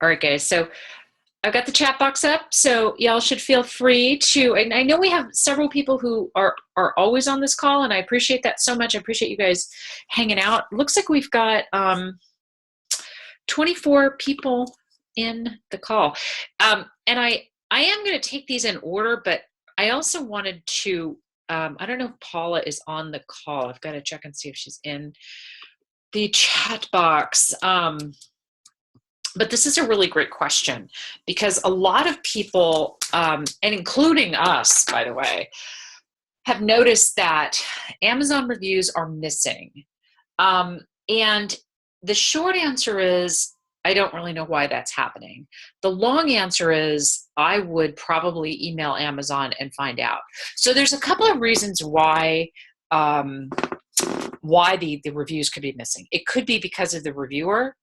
All right, guys. So I've got the chat box up, so y'all should feel free to. And I know we have several people who are always on this call, and I appreciate that so much. I appreciate you guys hanging out. Looks like we've got 24 people in the call, and I am going to take these in order, but I also wanted to. I don't know if Paula is on the call. I've got to check and see if she's in the chat box. But this is a really great question because a lot of people, and including us, by the way, have noticed that Amazon reviews are missing. And the short answer is, I don't really know why that's happening. The long answer is, I would probably email Amazon and find out. So there's a couple of reasons why the reviews could be missing. It could be because of the reviewer.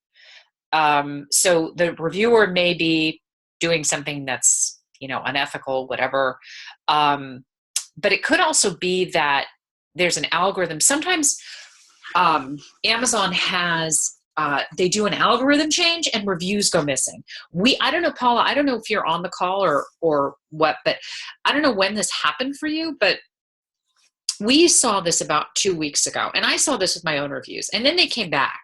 So the reviewer may be doing something that's, unethical, whatever. But it could also be that there's an algorithm. Sometimes Amazon has, they do an algorithm change and reviews go missing. I don't know, Paula, I don't know if you're on the call or what, but I don't know when this happened for you, but we saw this about 2 weeks ago, and I saw this with my own reviews, and then they came back.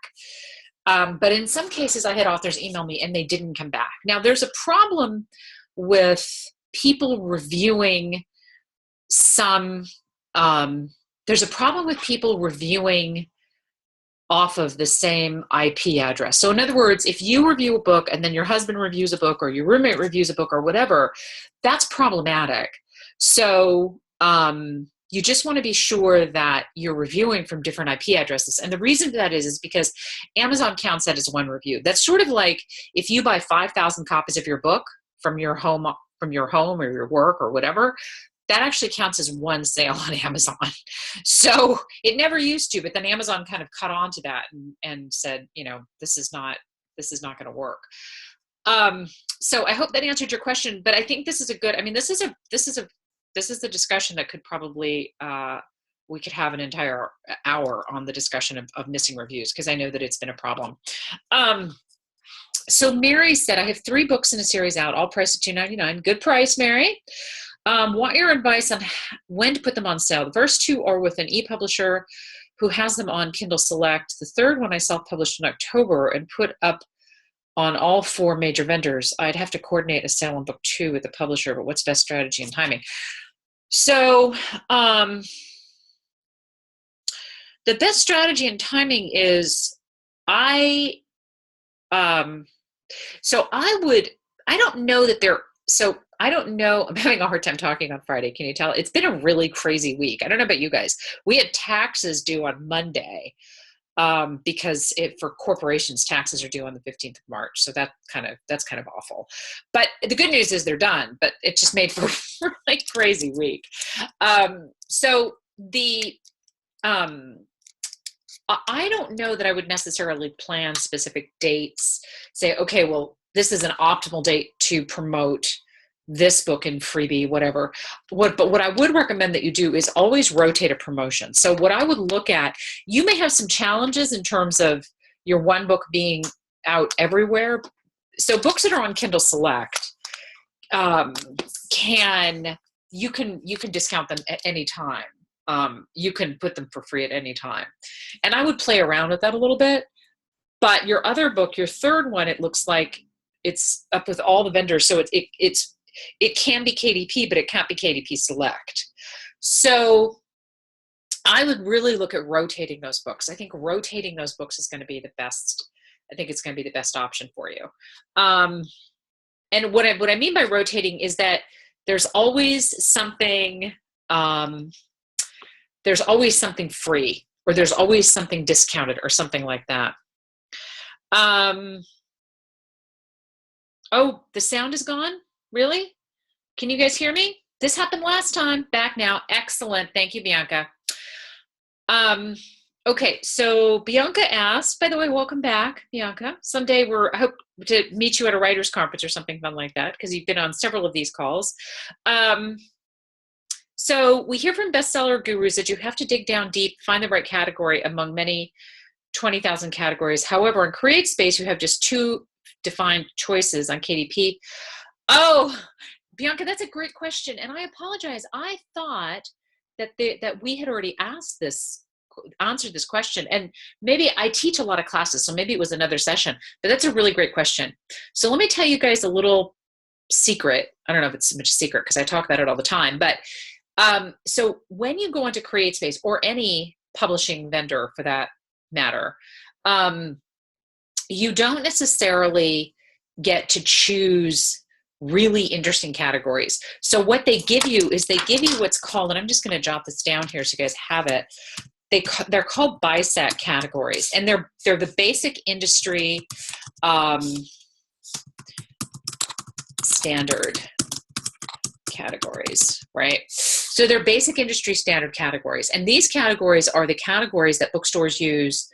But in some cases, I had authors email me and they didn't come back. Now, there's a problem with people reviewing off of the same IP address. So in other words, if you review a book and then your husband reviews a book or your roommate reviews a book or whatever, that's problematic. So you just want to be sure that you're reviewing from different IP addresses. And the reason for that is because Amazon counts that as one review. That's sort of like if you buy 5,000 copies of your book from your home or your work or whatever, that actually counts as one sale on Amazon. So it never used to, but then Amazon kind of cut on to that and said, this is not going to work. So I hope that answered your question, but I think this is this is the discussion that could probably, we could have an entire hour on the discussion of missing reviews, because I know that it's been a problem. So Mary said, I have 3 books in a series out, all priced at $2.99. Good price, Mary. Want your advice on when to put them on sale. The first 2 are with an e-publisher who has them on Kindle Select. The third one I self-published in October and put up on all 4 major vendors. I'd have to coordinate a sale on book 2 with the publisher, but what's best strategy and timing? So the best strategy and timing is I don't know. I'm having a hard time talking on Friday. Can you tell? It's been a really crazy week. I don't know about you guys. We had taxes due on Monday because for corporations, taxes are due on the 15th of March. So that's kind of awful. But the good news is they're done, but it just made for a really crazy week. I don't know that I would necessarily plan specific dates, say, okay, well, this is an optimal date to promote this book in freebie, whatever. But what I would recommend that you do is always rotate a promotion. So what I would look at, you may have some challenges in terms of your one book being out everywhere. So books that are on Kindle Select, you can discount them at any time. You can put them for free at any time. And I would play around with that a little bit. But your other book, your third one, it looks like it's up with all the vendors. So it can be KDP, but it can't be KDP Select. So I would really look at rotating those books. I think rotating those books is going to be the best. I think it's going to be the best option for you. And what I mean by rotating is that there's always something free, or there's always something discounted or something like that. Oh, the sound is gone? Really? Can you guys hear me? This happened last time. Back now. Excellent. Thank you, Bianca. Okay, so Bianca asked, by the way, welcome back, Bianca. Someday I hope to meet you at a writer's conference or something fun like that, because you've been on several of these calls. So we hear from bestseller gurus that you have to dig down deep, find the right category among many 20,000 categories. However, in CreateSpace, you have just defined choices on KDP? Oh, Bianca, that's a great question. And I apologize. I thought that we had already answered this question. And maybe I teach a lot of classes, so maybe it was another session, but that's a really great question. So let me tell you guys a little secret. I don't know if it's so much a secret because I talk about it all the time, but so when you go into CreateSpace or any publishing vendor for that matter, you don't necessarily get to choose really interesting categories. So what they give you is they give you what's called, and I'm just going to jot this down here so you guys have it. They're called BISAC categories, and they're the basic industry standard categories, right? So they're basic industry standard categories, and these categories are the categories that bookstores use.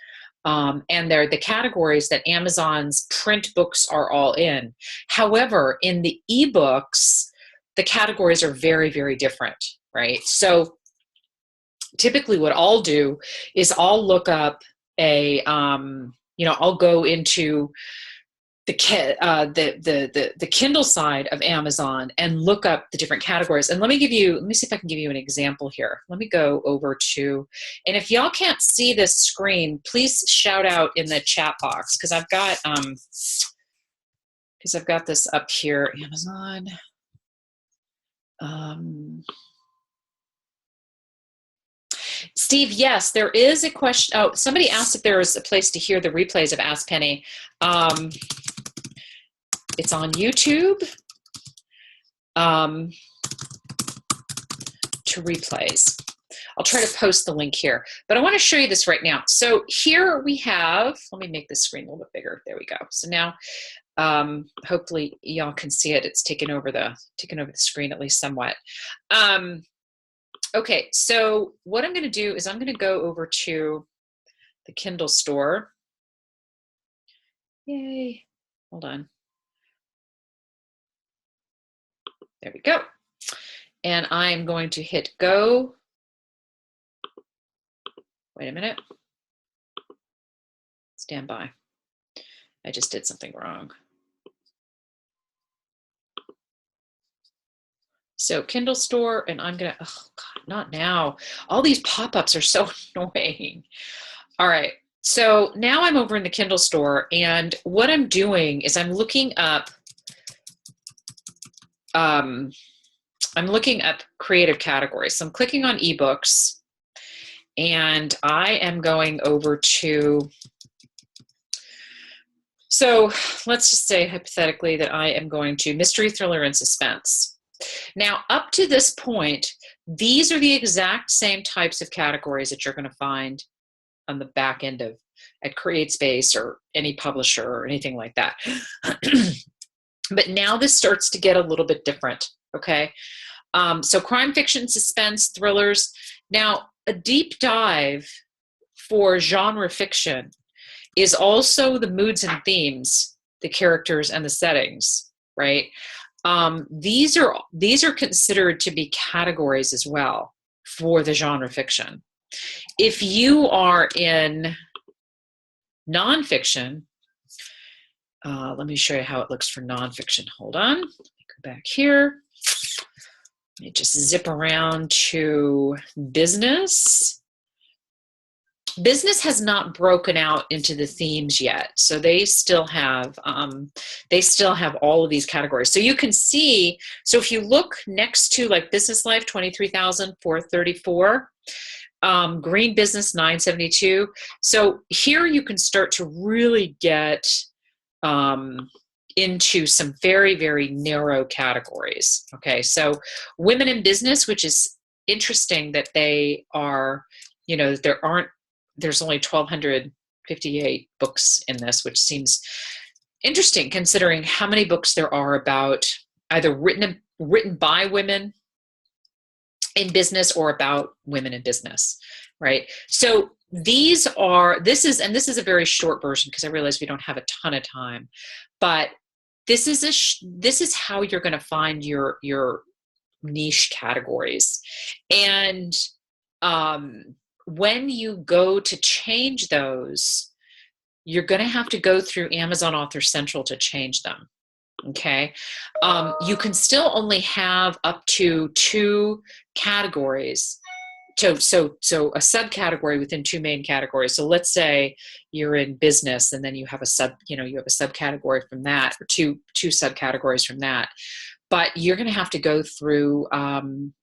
And they're the categories that Amazon's print books are all in. However, in the eBooks, the categories are very, very different, right? So typically what I'll do is I'll look up I'll go into the Kindle side of Amazon and look up the different categories. And let me see if I can give you an example here. Let me go over to, and if y'all can't see this screen, please shout out in the chat box, because I've got this up here, Amazon. Steve, yes, there is a question. Oh, somebody asked if there was a place to hear the replays of Ask Penny. It's on YouTube to replays. I'll try to post the link here, but I want to show you this right now. So here we have, let me make this screen a little bit bigger. There we go. So now hopefully y'all can see it. It's taken over the screen at least somewhat. Okay, so what I'm going to do is I'm going to go over to the Kindle store. Yay. Hold on. There we go. And I'm going to hit go. Wait a minute. Stand by. I just did something wrong. So Kindle store, and I'm going to, oh God, not now. All these pop-ups are so annoying. All right. So now I'm over in the Kindle store, and what I'm doing is I'm looking up creative categories. So I'm clicking on eBooks, and I am going over to, so let's just say hypothetically that I am going to mystery, thriller, and suspense. Now, up to this point, these are the exact same types of categories that you're going to find on the back end of at CreateSpace or any publisher or anything like that. But now this starts to get a little bit different, okay? So crime fiction, suspense, thrillers. Now, a deep dive for genre fiction is also the moods and themes, the characters and the settings, right? These are considered to be categories as well for the genre fiction. If you are in nonfiction, let me show you how it looks for nonfiction. Hold on, let me go back here. Let me just zip around to business. Business has not broken out into the themes yet, so they still have all of these categories. So you can see. So if you look next to like business life, 23,434, green business 972. So here you can start to really get into some very, very narrow categories. Okay, so women in business, which is interesting that they are, there's only 1,258 books in this, which seems interesting considering how many books there are about either written by women in business or about women in business, right? So this is a very short version because I realize we don't have a ton of time, but this is how you're going to find your niche categories. And when you go to change those, you're going to have to go through Amazon Author Central to change them. Okay. You can still only have up to 2 categories. So a subcategory within 2 main categories. So let's say you're in business, and then you have a subcategory from that, or two subcategories from that. But you're going to have to go through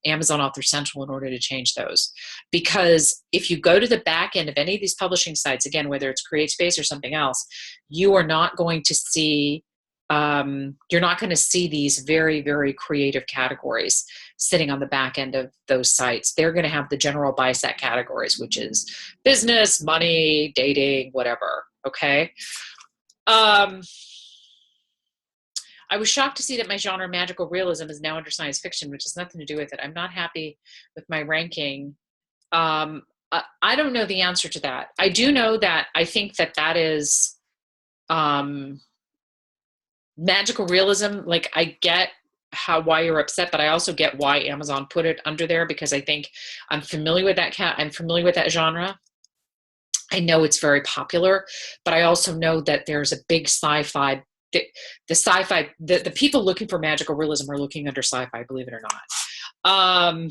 Amazon Author Central in order to change those. Because if you go to the back end of any of these publishing sites, again, whether it's CreateSpace or something else, you are not going to see these very, very creative categories sitting on the back end of those sites. They're going to have the general buy set categories, which is business, money, dating, whatever. Okay. I was shocked to see that my genre, magical realism, is now under science fiction, which has nothing to do with it. I'm not happy with my ranking. I don't know the answer to that. I do know that I think that is magical realism. Like, I get why you're upset, but I also get why Amazon put it under there, because I think I'm familiar with that I'm familiar with that genre. I know it's very popular, but I also know that there's a big sci-fi. The people looking for magical realism are looking under sci-fi, believe it or not.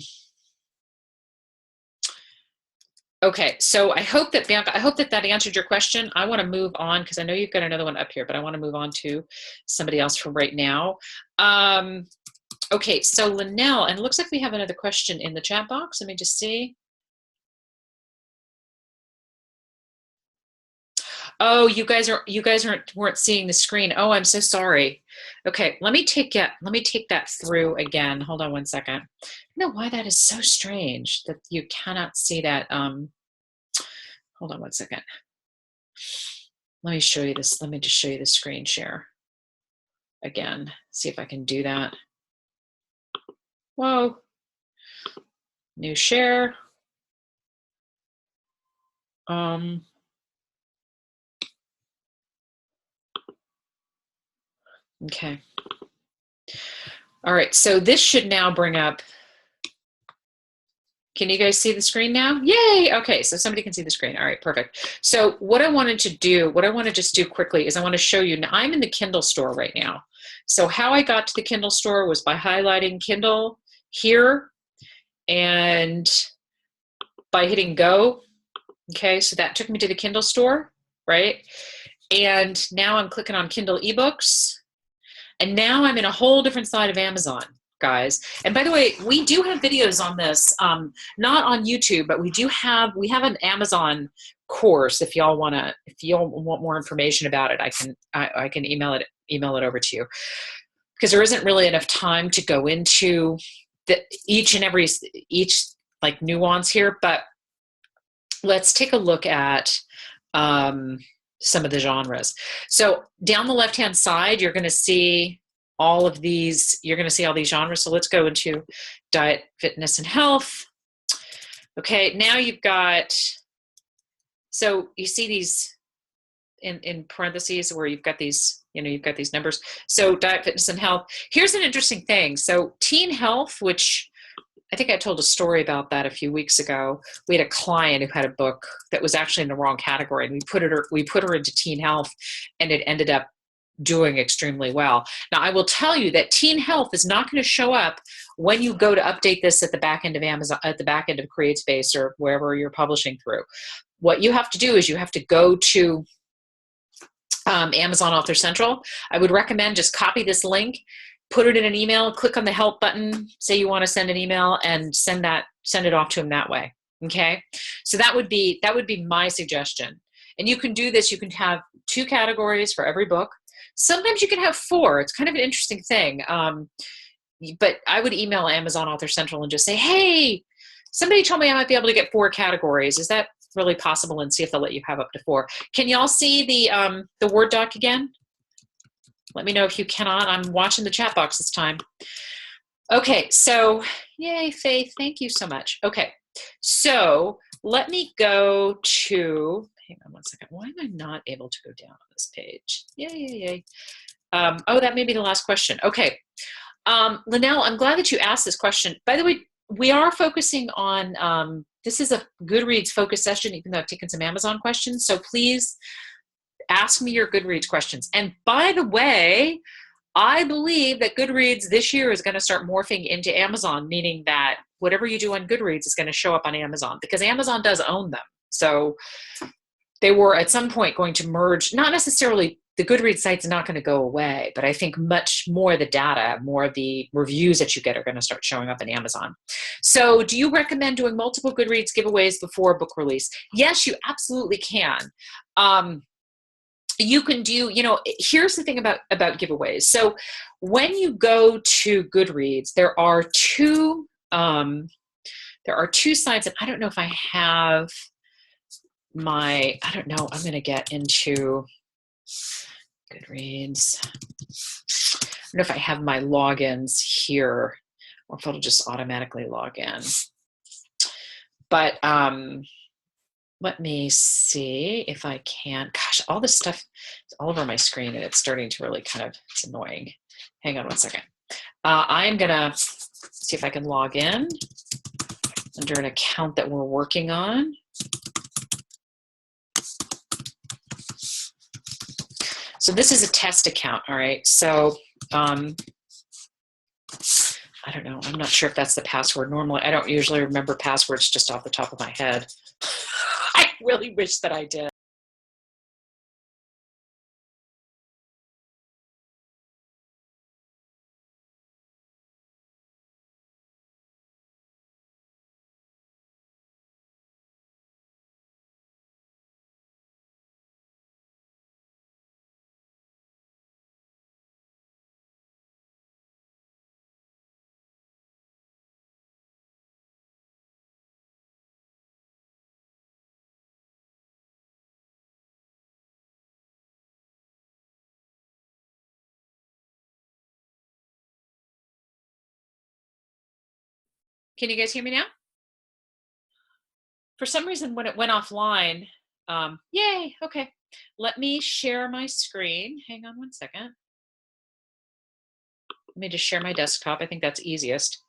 Okay, so I hope that, Bianca, that answered your question. I want to move on, because I know you've got another one up here, but I want to move on to somebody else for right now. Okay, so Linnell, and it looks like we have another question in the chat box. Let me just see. Oh, you guys weren't seeing the screen. Oh, I'm so sorry. Okay, let me take that through again. Hold on one second. I don't know why that is so strange that you cannot see that. Hold on one second. Let me show you this. Let me just show you the screen share again. See if I can do that. Whoa. New share. Okay. All right, so this should now bring up, can you guys see the screen now? Yay, okay, so somebody can see the screen. All right, perfect. So what I want to just do quickly is I want to show you, now I'm in the Kindle store right now. So how I got to the Kindle store was by highlighting Kindle here and by hitting go. Okay, so that took me to the Kindle store, right? And now I'm clicking on Kindle eBooks. And now I'm in a whole different side of Amazon, guys. And by the way, we do have videos on this, not on YouTube, but we have an Amazon course. If y'all want more information about it, I can email it over to you, because there isn't really enough time to go into each like nuance here. But let's take a look at some of the genres. So down the left-hand side, you're going to see all of these, you're going to see all these genres. So let's go into diet, fitness, and health. Okay, now you've got, so you see these in parentheses where you've got these, you've got these numbers. So diet, fitness, and health. Here's an interesting thing. So teen health, which I think I told a story about that a few weeks ago. We had a client who had a book that was actually in the wrong category, and we put her into teen health, and it ended up doing extremely well. Now, I will tell you that teen health is not going to show up when you go to update this at the back end of Amazon, at the back end of CreateSpace, or wherever you're publishing through. What you have to do is you have to go to Amazon Author Central. I would recommend just copy this link, put it in an email, click on the help button, say you want to send an email, and send it off to him that way. Okay, so that would be my suggestion. And you can do this. You can have 2 categories for every book. Sometimes you can have 4. It's kind of an interesting thing. But I would email Amazon Author Central and just say, hey, somebody told me I might be able to get 4 categories. Is that really possible? And see if they'll let you have up to 4. Can y'all see the Word doc again? Let me know if you cannot. I'm watching the chat box this time. Okay, so yay, Faith. Thank you so much. Okay, so let me go to, hang on one second. Why am I not able to go down on this page? Yay. Oh, that may be the last question. Okay. Linnell, I'm glad that you asked this question. By the way, we are focusing on, this is a Goodreads focus session, even though I've taken some Amazon questions. So please Ask me your Goodreads questions. And by the way, I believe that Goodreads this year is going to start morphing into Amazon, meaning that whatever you do on Goodreads is going to show up on Amazon, because Amazon does own them. So they were at some point going to merge, not necessarily, the Goodreads site's not going to go away, but I think much more of the data, more of the reviews that you get are going to start showing up in Amazon. So do you recommend doing multiple Goodreads giveaways before book release? Yes, you absolutely can. You can do, here's the thing about giveaways. So when you go to Goodreads, there are two sites, and I don't know if I have I don't know, I'm going to get into Goodreads. I don't know if I have my logins here or if it'll just automatically log in. But let me see if I can. Gosh, all this stuff is all over my screen and it's starting to really it's annoying. Hang on one second. I'm going to see if I can log in under an account that we're working on. So this is a test account, all right? So I don't know. I'm not sure if that's the password. Normally, I don't usually remember passwords just off the top of my head. I really wish that I did. Can you guys hear me now? For some reason, when it went offline, yay, okay. Let me share my screen. Hang on one second. Let me just share my desktop. I think that's easiest.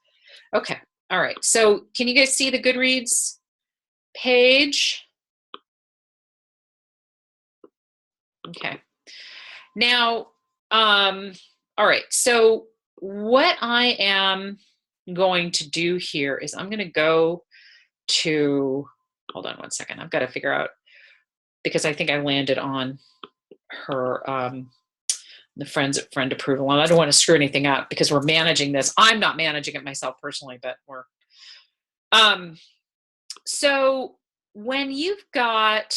Okay, all right. So can you guys see the Goodreads page? Okay. Now, all right. So what I am going to do here is I'm going to go to, hold on one second. I've got to figure out, because I think I landed on her, the friend approval. And I don't want to screw anything up because we're managing this. I'm not managing it myself personally, but we're, so when you've got,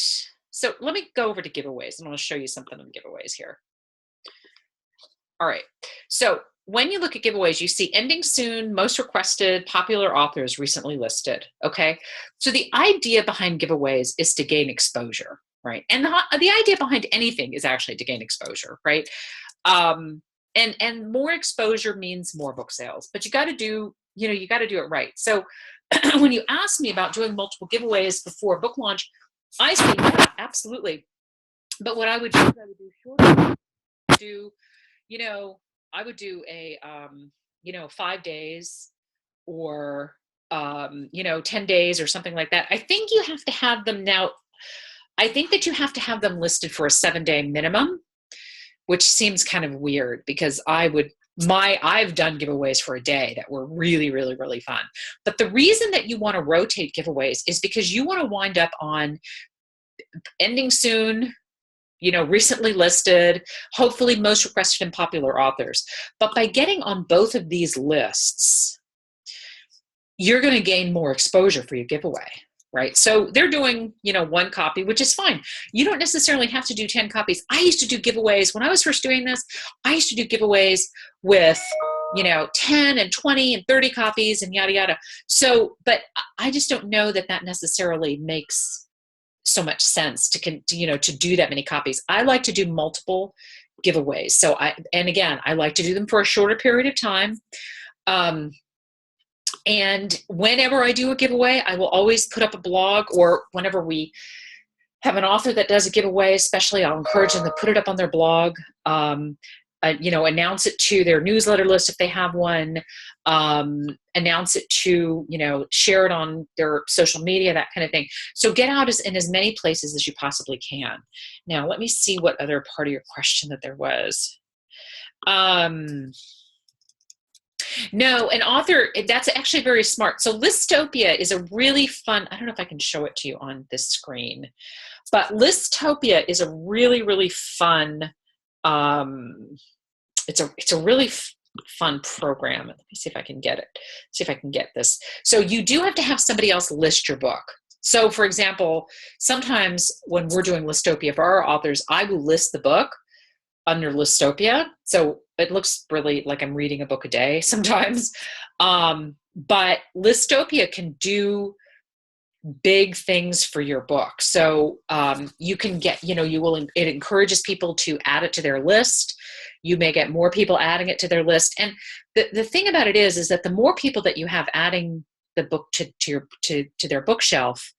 so let me go over to giveaways. I'm going to show you something on giveaways here. All right. So when you look at giveaways, you see ending soon, most requested, popular authors recently listed. Okay. So the idea behind giveaways is to gain exposure, right? And the idea behind anything is actually to gain exposure, right? And more exposure means more book sales, but you got to do, you got to do it right. So when you ask me about doing multiple giveaways before book launch, I say, yeah, absolutely. But what I would do is I would do shorter, I would do a, 5 days or, 10 days or something like that. I think you have to have them now. I think that you have to have them listed for a 7-day minimum, which seems kind of weird because I've done giveaways for a day that were really, really, really fun. But the reason that you want to rotate giveaways is because you want to wind up on ending soon, recently listed, hopefully most requested and popular authors. But by getting on both of these lists, you're going to gain more exposure for your giveaway, right? So they're doing, 1 copy, which is fine. You don't necessarily have to do 10 copies. I used to do giveaways. When I was first doing this, I used to do giveaways with, 10 and 20 and 30 copies and yada, yada. So, but I just don't know that necessarily makes so much sense to do that many copies. I like to do multiple giveaways. So I like to do them for a shorter period of time. And whenever I do a giveaway, I will always put up a blog, or whenever we have an author that does a giveaway, especially, I'll encourage them to put it up on their blog. announce it to their newsletter list if they have one, announce it to, share it on their social media, that kind of thing. So get out in as many places as you possibly can. Now, let me see what other part of your question that there was. No, an author, that's actually very smart. So Listopia is a really fun, I don't know if I can show it to you on this screen, but Listopia is a really, really fun, it's a really fun program. Let me see if I can get it. See if I can get this. So you do have to have somebody else list your book. So for example, sometimes when we're doing Listopia for our authors, I will list the book under Listopia. So it looks really like I'm reading a book a day sometimes. But Listopia can do big things for your book. So you can get, it encourages people to add it to their list. You may get more people adding it to their list. And the thing about it is that the more people that you have adding the book to their bookshelf,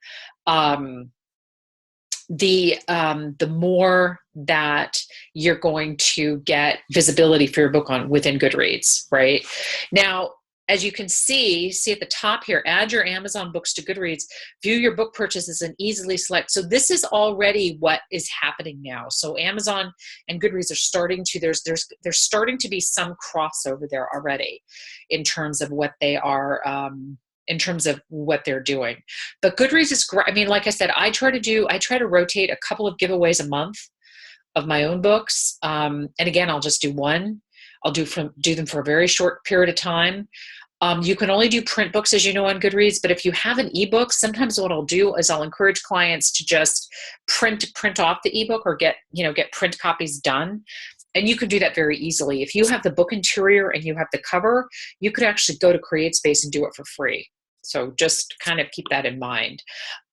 the more that you're going to get visibility for your book within Goodreads, right? Now, as you can see at the top here, add your Amazon books to Goodreads, view your book purchases and easily select. So this is already what is happening now. So Amazon and Goodreads are starting to, there's starting to be some crossover there already in terms of what they are, in terms of what they're doing. But Goodreads is great. I mean, like I said, I try to rotate a couple of giveaways a month of my own books. And again, I'll just do one. I'll do them for a very short period of time. You can only do print books, as you know, on Goodreads, but if you have an ebook, sometimes what I'll do is I'll encourage clients to just print off the ebook or get print copies done. And you can do that very easily. If you have the book interior and you have the cover, you could actually go to CreateSpace and do it for free. So just kind of keep that in mind.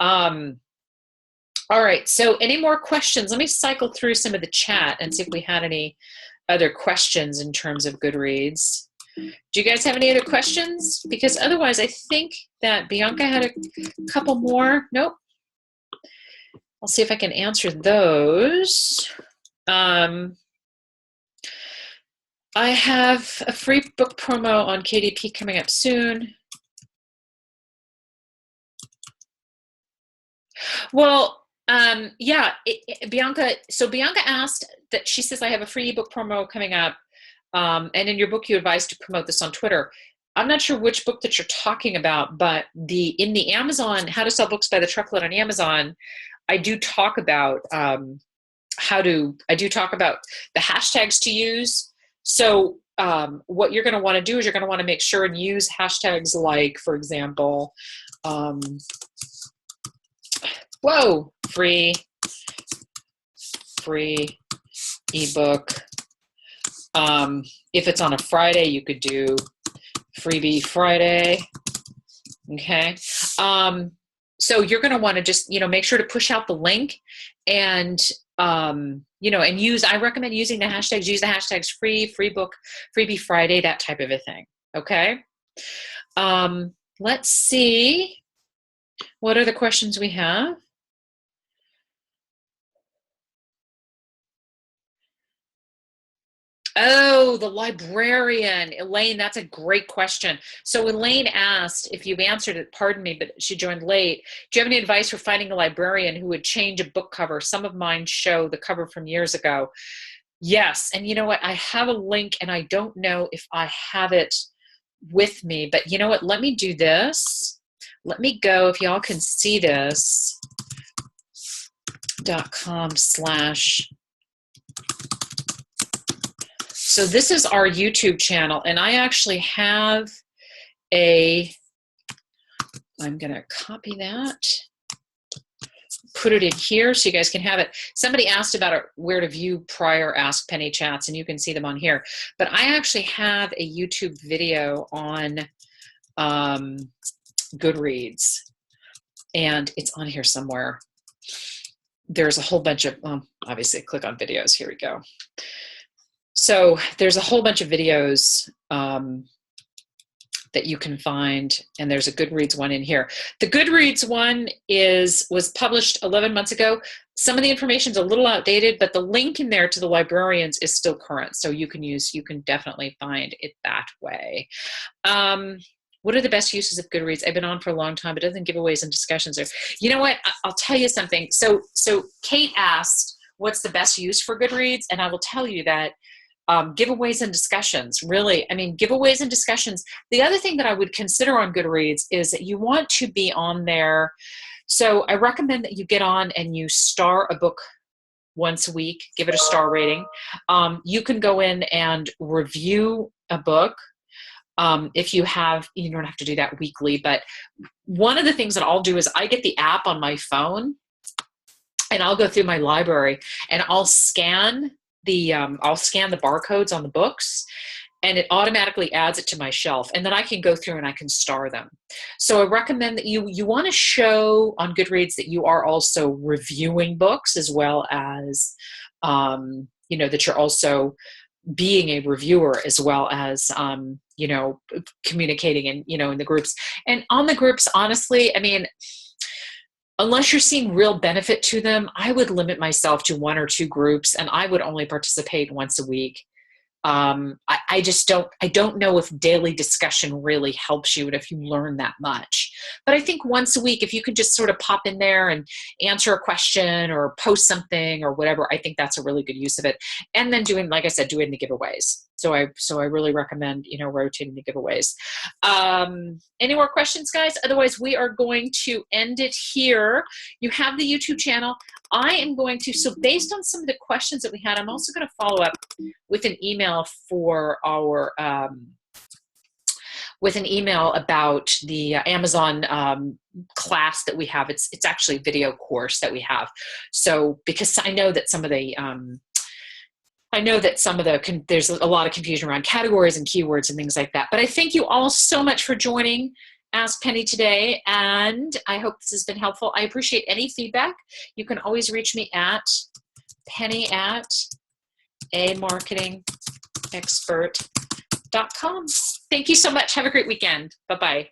All right, so any more questions? Let me cycle through some of the chat and see if we had any other questions in terms of Goodreads. Do you guys have any other questions? Because otherwise I think that Bianca had a couple more. Nope. I'll see if I can answer those. I have a free book promo on KDP coming up soon. Well, yeah, Bianca, so Bianca asked that, she says, I have a free ebook promo coming up. And in your book, you advise to promote this on Twitter. I'm not sure which book that you're talking about, but in the Amazon, How to Sell Books by the Truckload on Amazon, I do talk about the hashtags to use. So what you're going to want to do is you're going to want to make sure and use hashtags like, for example, free ebook. If it's on a Friday, you could do freebie Friday. Okay. So you're going to want to just, make sure to push out the link and, and I recommend using the hashtags, use the hashtags free book, freebie Friday, that type of a thing. Okay. Let's see. What are the questions we have? Oh, the librarian. Elaine, that's a great question. So Elaine asked, if you've answered it, pardon me, but she joined late. Do you have any advice for finding a librarian who would change a book cover? Some of mine show the cover from years ago. Yes, and you know what? I have a link, and I don't know if I have it with me, but you know what? Let me do this. Let me go, if y'all can see this, .com/ So this is our YouTube channel, and I actually have I'm going to copy that, put it in here so you guys can have it. Somebody asked about where to view prior Ask Penny chats, and you can see them on here. But I actually have a YouTube video on Goodreads, and it's on here somewhere. There's a whole bunch of, obviously click on videos, here we go. So there's a whole bunch of videos that you can find, and there's a Goodreads one in here. The Goodreads one was published 11 months ago. Some of the information is a little outdated, but the link in there to the librarians is still current, so you can definitely find it that way. What are the best uses of Goodreads? I've been on for a long time, but it doesn't giveaways and discussions. You know what? I'll tell you something. So Kate asked, what's the best use for Goodreads? And I will tell you that giveaways and discussions, really, I mean, giveaways and discussions. The other thing that I would consider on Goodreads is that you want to be on there. So I recommend that you get on and you star a book once a week, give it a star rating. You can go in and review a book. If you don't have to do that weekly, but one of the things that I'll do is I get the app on my phone and I'll go through my library and I'll scan the barcodes on the books, and it automatically adds it to my shelf, and then I can go through and I can star them. So I recommend that you want to show on Goodreads that you are also reviewing books, as well as that you're also being a reviewer, as well as communicating in the groups. And on the groups, honestly, I mean, unless you're seeing real benefit to them, I would limit myself to 1 or 2 groups, and I would only participate once a week. I don't know if daily discussion really helps you and if you learn that much. But I think once a week, if you can just sort of pop in there and answer a question or post something or whatever, I think that's a really good use of it. And then doing the giveaways. So I really recommend, rotating the giveaways. Any more questions, guys? Otherwise, we are going to end it here. You have the YouTube channel. I am going to, so based on some of the questions that we had, I'm also going to follow up with an email for our, with an email about the Amazon class that we have. It's actually a video course that we have. So, because I know that some of the, there's a lot of confusion around categories and keywords and things like that. But I thank you all so much for joining Ask Penny today, and I hope this has been helpful. I appreciate any feedback. You can always reach me at penny@amarketingexpert.com. Thank you so much. Have a great weekend. Bye-bye.